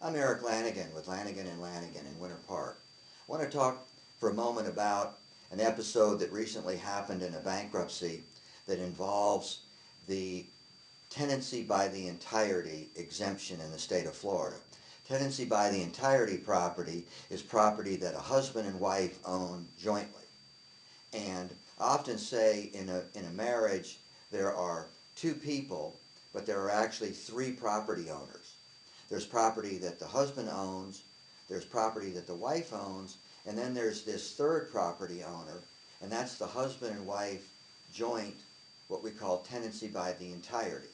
I'm Eric Lanigan with Lanigan&Lanigan in Winter Park. I want to talk for a moment about an episode that recently happened in a bankruptcy that involves the tenancy by the entirety exemption in the state of Florida. Tenancy by the entirety property is property that a husband and wife own jointly. And I often say in a marriage there are two people, but there are actually three property owners. There's property that the husband owns, there's property that the wife owns, and then there's this third property owner, and that's the husband and wife joint, what we call tenancy by the entirety.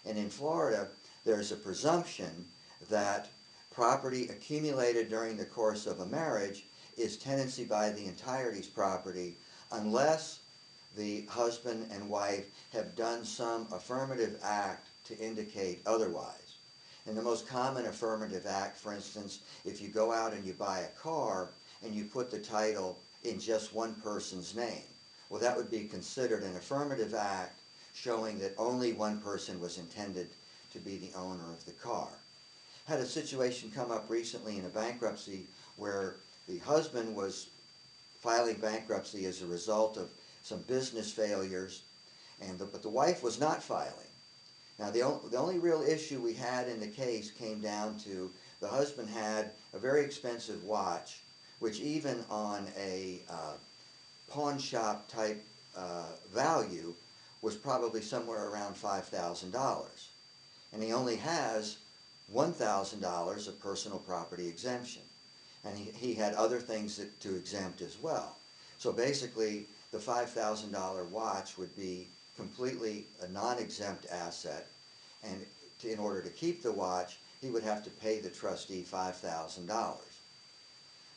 And in Florida, there's a presumption that property accumulated during the course of a marriage is tenancy by the entirety's property unless the husband and wife have done some affirmative act to indicate otherwise. And the most common affirmative act, for instance, if you go out and you buy a car and you put the title in just one person's name, well, that would be considered an affirmative act showing that only one person was intended to be the owner of the car. Had a situation come up recently in a bankruptcy where the husband was filing bankruptcy as a result of some business failures, but the wife was not filing. Now, the only real issue we had in the case came down to the husband had a very expensive watch, which even on a pawn shop type value was probably somewhere around $5,000. And he only has $1,000 of personal property exemption. And he had other things to exempt as well. So basically, the $5,000 watch would be completely a non-exempt asset, and in order to keep the watch, he would have to pay the trustee $5,000.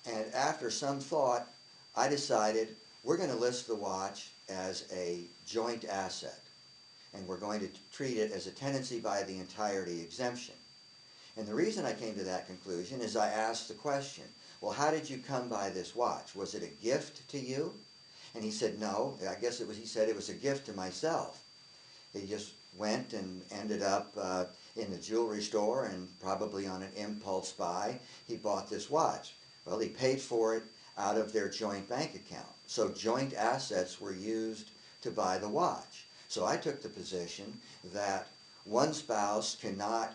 And after some thought, I decided we're going to list the watch as a joint asset, and we're going to treat it as a tenancy by the entirety exemption. And the reason I came to that conclusion is I asked the question, well, how did you come by this watch? Was it a gift to you? And he said, no, he said it was a gift to myself. He just went and ended up in the jewelry store, and probably on an impulse buy, he bought this watch. Well, he paid for it out of their joint bank account. So joint assets were used to buy the watch. So I took the position that one spouse cannot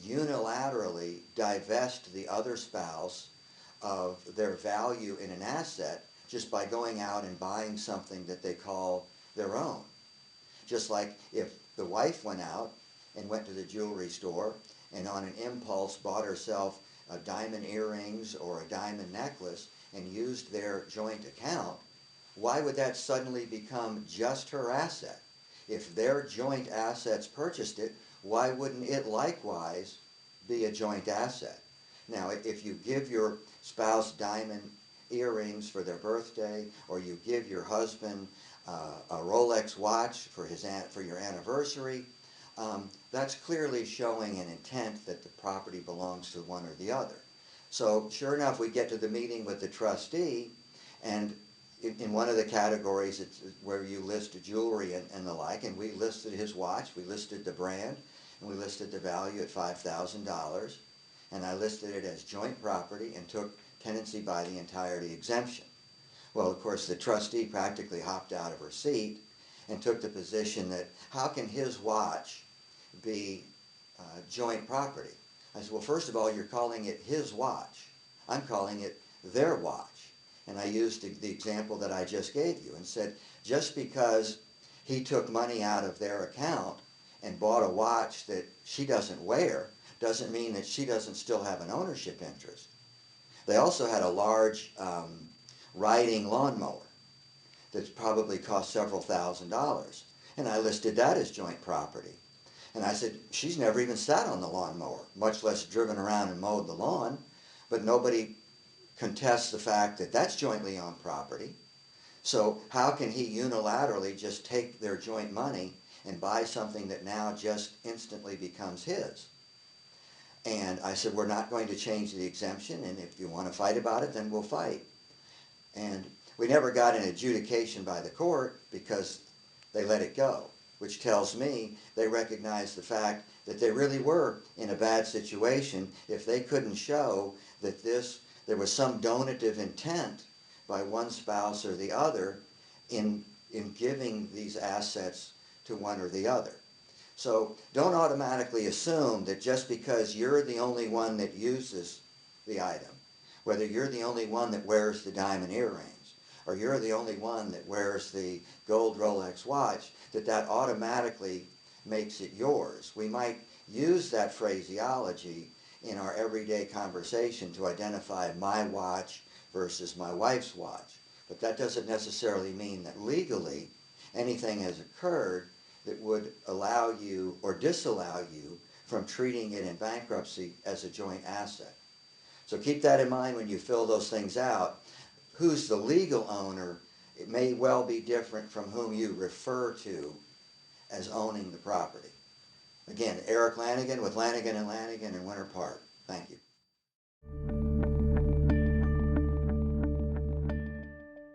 unilaterally divest the other spouse of their value in an asset just by going out and buying something that they call their own. Just like if the wife went out and went to the jewelry store and on an impulse bought herself a diamond earrings or a diamond necklace and used their joint account, why would that suddenly become just her asset? If their joint assets purchased it, why wouldn't it likewise be a joint asset? Now, if you give your spouse diamond earrings for their birthday, or you give your husband a Rolex watch for your anniversary, that's clearly showing an intent that the property belongs to one or the other. So sure enough, we get to the meeting with the trustee, and in one of the categories it's where you list jewelry and the like, and we listed his watch, we listed the brand, and we listed the value at $5,000, and I listed it as joint property and took tenancy by the entirety exemption. Well, of course, the trustee practically hopped out of her seat and took the position that how can his watch be joint property? I said, well, first of all, you're calling it his watch. I'm calling it their watch. And I used the example that I just gave you and said, just because he took money out of their account and bought a watch that she doesn't wear doesn't mean that she doesn't still have an ownership interest. They also had a large riding lawnmower that probably cost several $1,000s. And I listed that as joint property. And I said, she's never even sat on the lawnmower, much less driven around and mowed the lawn. But nobody contests the fact that that's jointly owned property. So how can he unilaterally just take their joint money and buy something that now just instantly becomes his? And I said, we're not going to change the exemption, and if you want to fight about it, then we'll fight. And we never got an adjudication by the court because they let it go. which tells me they recognize the fact that they really were in a bad situation if they couldn't show that there was some donative intent by one spouse or the other in giving these assets to one or the other. So don't automatically assume that just because you're the only one that uses the item, whether you're the only one that wears the diamond earrings, or you're the only one that wears the gold Rolex watch, that automatically makes it yours. We might use that phraseology in our everyday conversation to identify my watch versus my wife's watch. But that doesn't necessarily mean that legally anything has occurred that would allow you or disallow you from treating it in bankruptcy as a joint asset. So keep that in mind when you fill those things out. Who's the legal owner? It may well be different from whom you refer to as owning the property. Again, Eric Lanigan with Lanigan&Lanigan in Winter Park. Thank you.